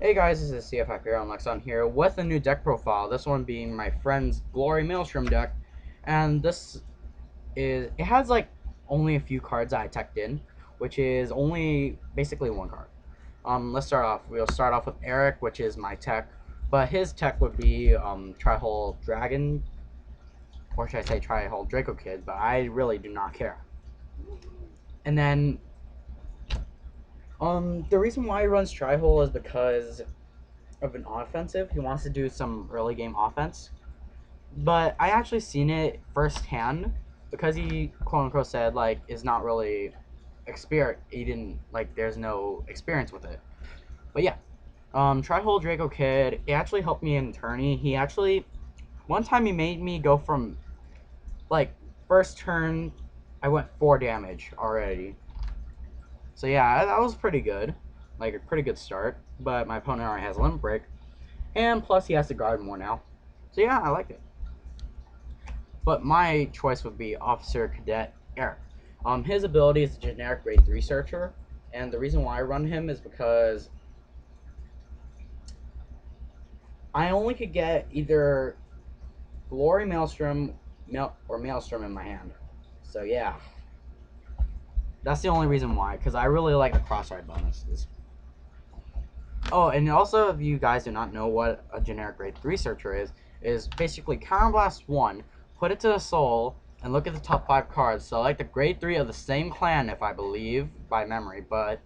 Hey guys, this is CFF here on Lexon here with a new deck profile. This one being my friend's Glory Maelstrom deck, and it has like only a few cards that I teched in, which is only basically one card. Let's start off. We'll start off with Eric, which is my tech, but his tech would be Tri-Hole Dragon, or should I say Tri-Hole Draco Kid? But I really do not care. And then the reason why he runs Tri-Hole is because of an offensive. He wants to do some early game offense. But I actually seen it firsthand because he quote unquote said like is not really experience. He didn't like there's no experience with it. But yeah, Tri-Hole Draco Kid. It actually helped me in tourney. He actually one time he made me go from like first turn I went 4 damage already. So yeah, that was pretty good, like a pretty good start. But my opponent already has a limit break, and plus he has to guard more now. So yeah, I like it. But my choice would be Officer Cadet Eric. His ability is a generic grade 3 searcher, and the reason why I run him is because I only could get either Glory Maelstrom or Maelstrom in my hand. So yeah, that's the only reason why, because I really like the cross-ride bonuses. Oh, and also, if you guys do not know what a generic grade 3 searcher is basically Counterblast 1, put it to the soul, and look at the top 5 cards. So like the grade 3 of the same clan, if I believe, by memory, and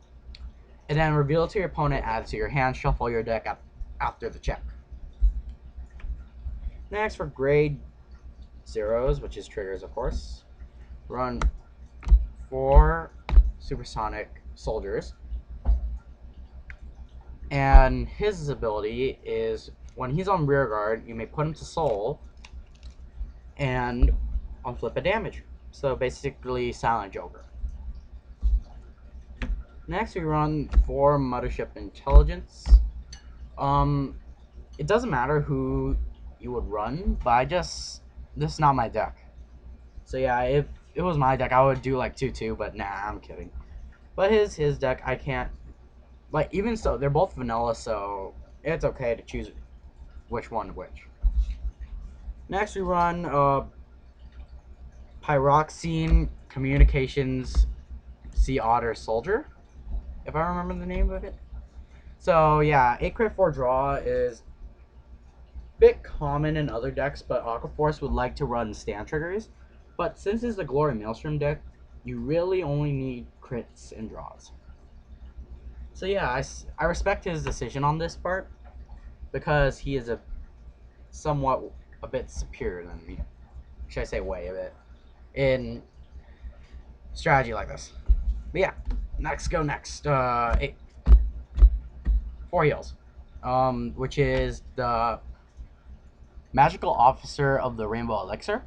then reveal it to your opponent, add it to your hand, shuffle your deck after the check. Next, for grade 0s, which is triggers, of course, run 4 supersonic soldiers. And his ability is when he's on rear guard, you may put him to soul and on flip a damage. So basically Silent Joker. Next we run 4 Mothership Intelligence. It doesn't matter who you would run, but this is not my deck. So yeah, if it was my deck I would do like 2-2, but nah, I'm kidding. But his deck I can't, like, even so they're both vanilla, so it's okay to choose which one which. Next we run Pyroxene Communications Sea Otter Soldier, if I remember the name of it. So yeah, 8 crit 4 draw is a bit common in other decks, but Aqua Force would like to run stand triggers. But since it's the Glory Maelstrom deck, you really only need crits and draws. So yeah, I respect his decision on this part because he is a bit superior than me. Should I say way a bit in strategy like this. But yeah, next. 4 heals, which is the Magical Officer of the Rainbow Elixir.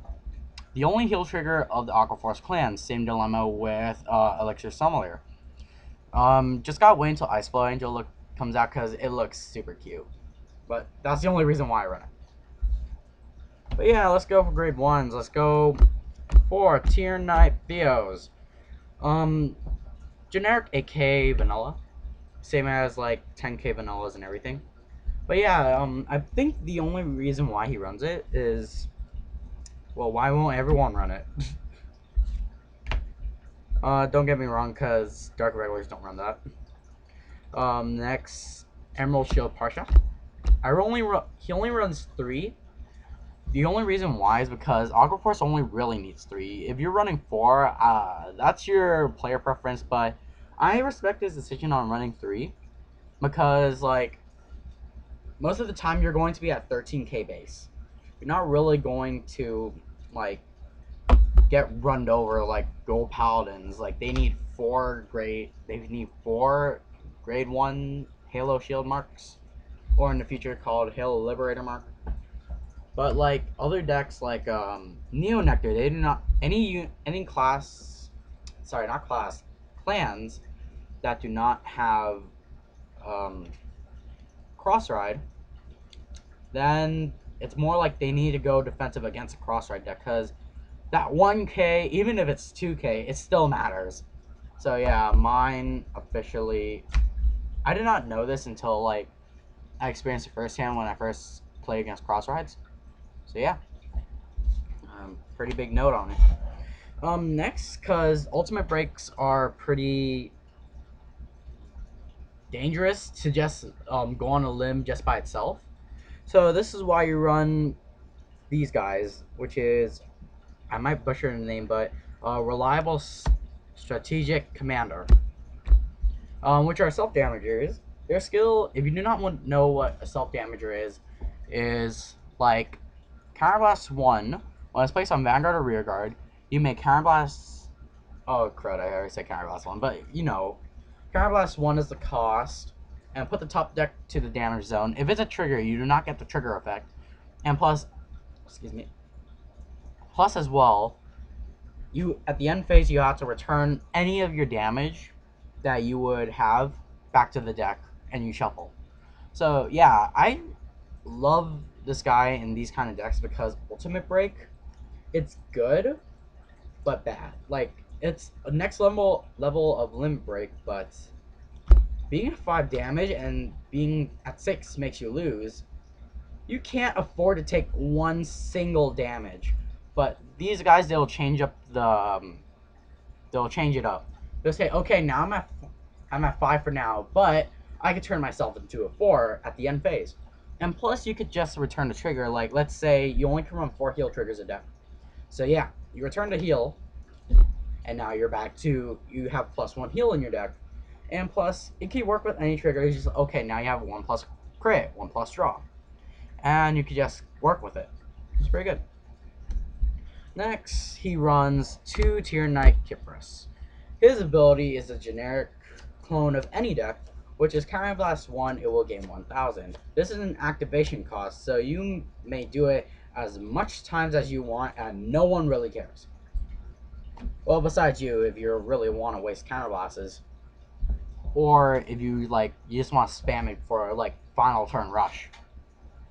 The only heal trigger of the Aqua Force clan. Same dilemma with Elixir Sommelier. Just gotta wait until Ice Flow Angel comes out because it looks super cute. But that's the only reason why I run it. But yeah, let's go for grade 1s. Let's go for Tier Knight Theos. Generic AK vanilla. Same as like 10k vanillas and everything. But yeah, I think the only reason why he runs it is, well, why won't everyone run it? Don't get me wrong, because Dark Regulars don't run that. Next, Emerald Shield Parsha. He only runs 3. The only reason why is because Aqua Force only really needs 3. If you're running 4, that's your player preference, but I respect his decision on running 3 because, like, most of the time you're going to be at 13k base. You're not really going to, like, get runned over like Gold Paladins. Like, they need 4 grade 1 Halo Shield marks, or in the future called Halo Liberator mark. But like other decks like Neo Nectar, they do not any class, sorry, not class, clans that do not have cross ride, then it's more like they need to go defensive against a cross ride deck, because that 1k, even if it's 2k, it still matters. So yeah, mine officially, I did not know this until like I experienced it firsthand when I first played against Crossrides. So yeah, pretty big note on it. Next, because ultimate breaks are pretty dangerous to just go on a limb just by itself. So this is why you run these guys, which is, I might butcher the name, but reliable strategic commander, which are self damagers. Their skill, if you do not want to know what a self damager is like Counterblast 1. When it's placed on Vanguard or Rearguard, you may Counterblast. Oh crud! I already said Counterblast 1, but you know, Counterblast 1 is the cost, and put the top deck to the damage zone. If it's a trigger, you do not get the trigger effect, and plus, excuse me, plus as well, you at the end phase you have to return any of your damage that you would have back to the deck, and you shuffle. So yeah, I love this guy in these kind of decks because Ultimate Break, it's good but bad. Like, it's a next level of Limit Break, but being at 5 damage and being at 6 makes you lose. You can't afford to take one single damage. But these guys, they'll change up the they'll change it up. They'll say, okay, now I'm at 5 for now, but I could turn myself into a 4 at the end phase. And plus, you could just return the trigger. Like, let's say you only can run 4 heal triggers a deck. So yeah, you return to heal, and now you're back to, you have +1 heal in your deck. And plus, it can work with any trigger. It's just, okay, now you have 1+ crit, 1+ draw. And you can just work with it. It's pretty good. Next, he runs 2 Tier Knight Kypris. His ability is a generic clone of any deck, which is Counterblast 1, it will gain 1000. This is an activation cost, so you may do it as much times as you want, and no one really cares. Well, besides you, if you really want to waste counterblasses, or if you you just want to spam it for like final turn rush.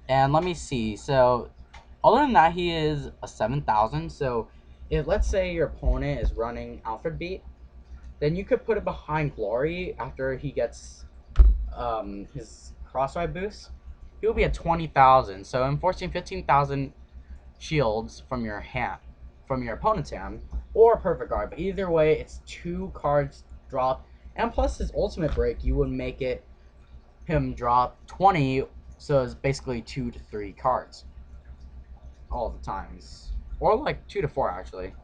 And let me see. So, other than that, he is a 7000. So, if let's say your opponent is running Alfred Beat, then you could put it behind Glory after he gets his crossride boost. He'll be at 20,000. So, enforcing 15,000 shields from your hand, from your opponent's hand, or perfect guard. But either way, it's 2 cards drop, and plus his ultimate break, you would make it him drop 20. So it's basically 2 to 3 cards all the times, or like 2 to 4 actually,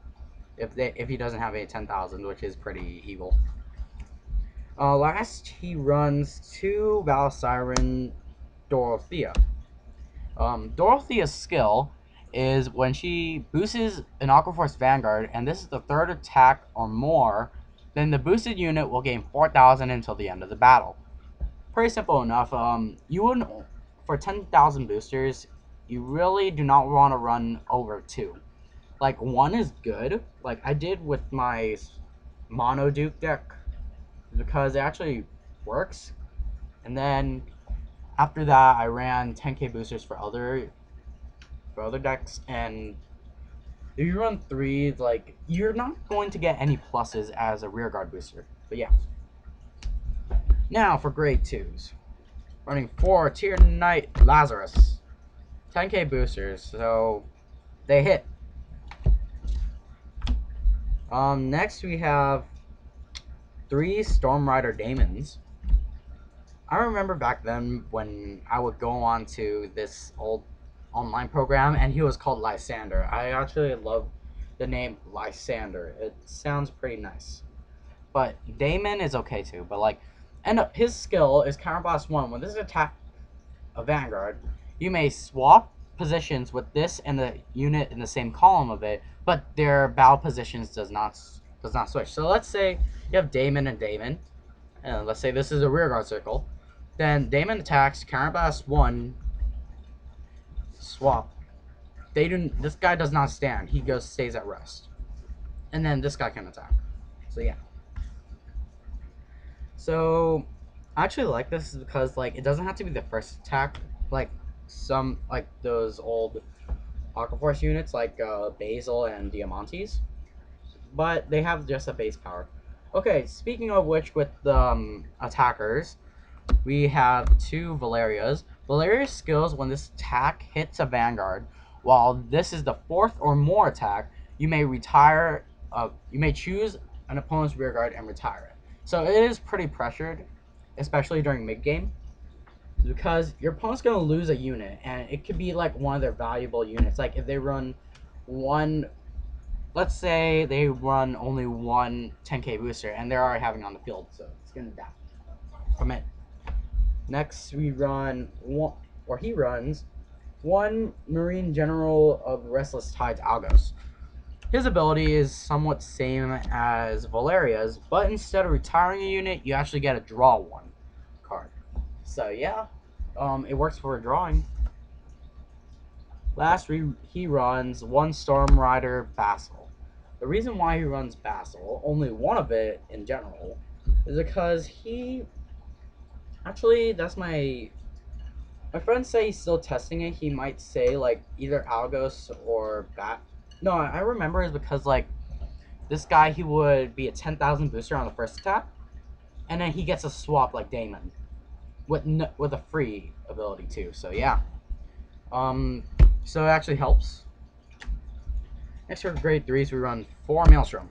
if he doesn't have a 10,000, which is pretty evil. Last, he runs 2 Battle Siren Dorothea. Dorothea's skill is when she boosts an Aqua Force Vanguard, and this is the 3rd attack or more, then the boosted unit will gain 4,000 until the end of the battle. Pretty simple enough. You wouldn't, for 10,000 boosters, you really do not want to run over 2. Like, 1 is good, like I did with my Mono Duke deck, because it actually works. And then after that, I ran 10k boosters for other decks, and if you run 3, like, you're not going to get any pluses as a rearguard booster. But yeah. Now for grade 2s. Running 4 Tier Knight Lazarus. 10k boosters, so they hit. Next we have 3 Storm Rider Daemons. I remember back then when I would go on to this old online program, and he was called Lysander. I actually love the name Lysander. It sounds pretty nice. But Daemon is okay too. But like, his skill is Counterblast 1. When this is attack a Vanguard, you may swap positions with this and the unit in the same column of it, but their battle positions does not switch. So let's say you have Daemon and Daemon, and let's say this is a rearguard circle. Then Daemon attacks, Counterblast 1, swap. This guy does not stand. He stays at rest. And then this guy can attack. So yeah. So I actually like this because like it doesn't have to be the first attack, like those old Aqua Force units like Basil and Diamantes, but they have just a base power. Okay, speaking of which, with the attackers, we have 2 Valerias. Valeria's skills when this attack hits a Vanguard, while this is the 4th or more attack, you may retire. You may choose an opponent's rear guard and retire it. So it is pretty pressured, especially during mid game, because your opponent's gonna lose a unit, and it could be like one of their valuable units. Like if they run one, let's say they run only one 10k booster, and they're already having on the field, so it's gonna die from it. Next, we run one, or he runs one Marine General of Restless Tides Algos. His ability is somewhat same as Valeria's, but instead of retiring a unit, you actually get a draw one card. So yeah, it works for drawing. Last, he runs one Storm Rider Basil. The reason why he runs Basil, only one of it in general, is because he actually, that's my friends say he's still testing it. He might say like either Algos or Bat. No, I remember is because like this guy, he would be a 10,000 booster on the first attack, and then he gets a swap like Damon with a free ability too. So yeah, so it actually helps. Next for grade 3s, we run 4 Maelstrom.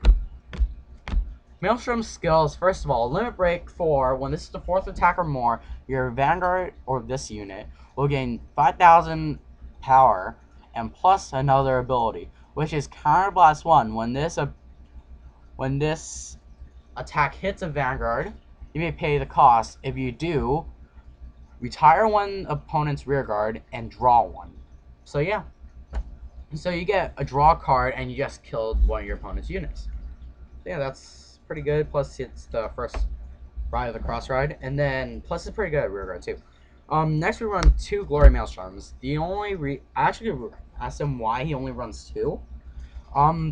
Maelstrom's skills, first of all, limit break for when this is the 4th attack or more, your Vanguard or this unit will gain 5,000 power and plus another ability, which is Counterblast 1. When this attack hits a Vanguard, you may pay the cost. If you do, retire one opponent's rear guard and draw one. So yeah. So you get a draw card and you just killed one of your opponent's units. So yeah, that's pretty good. Plus it's the first ride of the cross ride, and then plus it's pretty good at rear guard too. Next we run 2 Glory Maelstroms. I actually asked him why he only runs 2.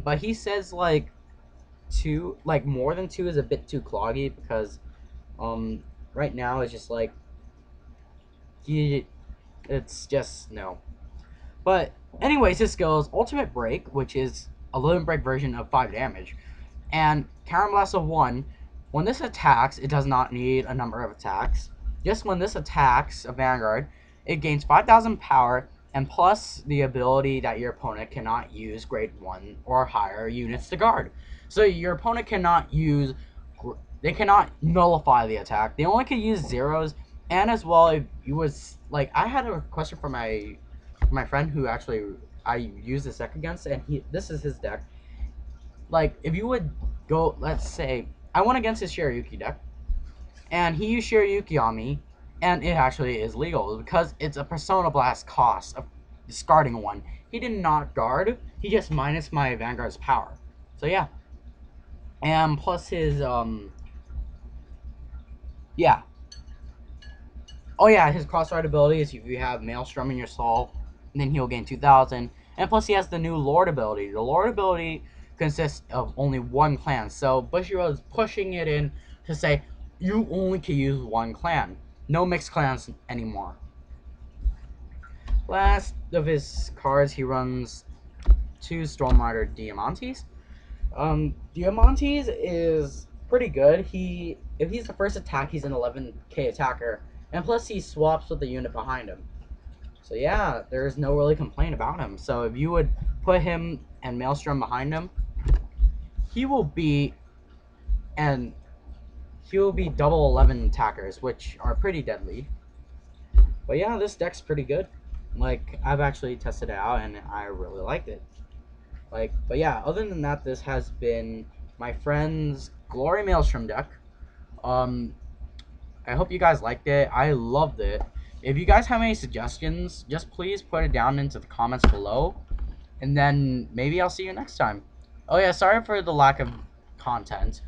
But he says like 2, like more than 2 is a bit too cloggy because right now it's just like it's just no. But anyways, his skills Ultimate Break, which is a limit break version of 5 damage, and Counterblast of 1. When this attacks, it does not need a number of attacks. Just when this attacks a Vanguard, it gains 5,000 power and plus the ability that your opponent cannot use grade 1 or higher units to guard. So your opponent cannot they cannot nullify the attack. They only can use zeros. And as well, if you was like, I had a question for my friend who actually I used this deck against, and this is his deck. Like if you would go, let's say I went against his Shiryuki deck, and he used Shiryuki on me, and it actually is legal because it's a Persona Blast cost of discarding one. He did not guard, he just minus my Vanguard's power. So yeah. And plus his yeah. Oh yeah, his cross-ride ability is if you have Maelstrom in your soul, and then he'll gain 2,000. And plus he has the new Lord ability. The Lord ability consists of only one clan. So Bushiroad is pushing it in to say you only can use one clan. No mixed clans anymore. Last of his cards, he runs 2 Stormrider Diamantes. Diamantes is pretty good. If he's the first attack, he's an 11k attacker. And plus he swaps with the unit behind him. So yeah, there's no really complaint about him. So if you would put him and Maelstrom behind him, he will be double 11 attackers, which are pretty deadly. But yeah, this deck's pretty good. Like, I've actually tested it out and I really liked it. Like, but yeah, other than that, this has been my friend's Glory Maelstrom deck. I hope you guys liked it. I loved it. If you guys have any suggestions, just please put it down into the comments below. And then maybe I'll see you next time. Oh yeah, sorry for the lack of content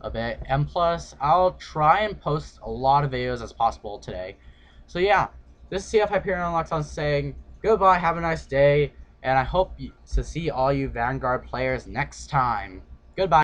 a bit. And plus, I'll try and post a lot of videos as possible today. So yeah, this is CF Hyperion Loxon saying goodbye, have a nice day, and I hope to see all you Vanguard players next time. Goodbye.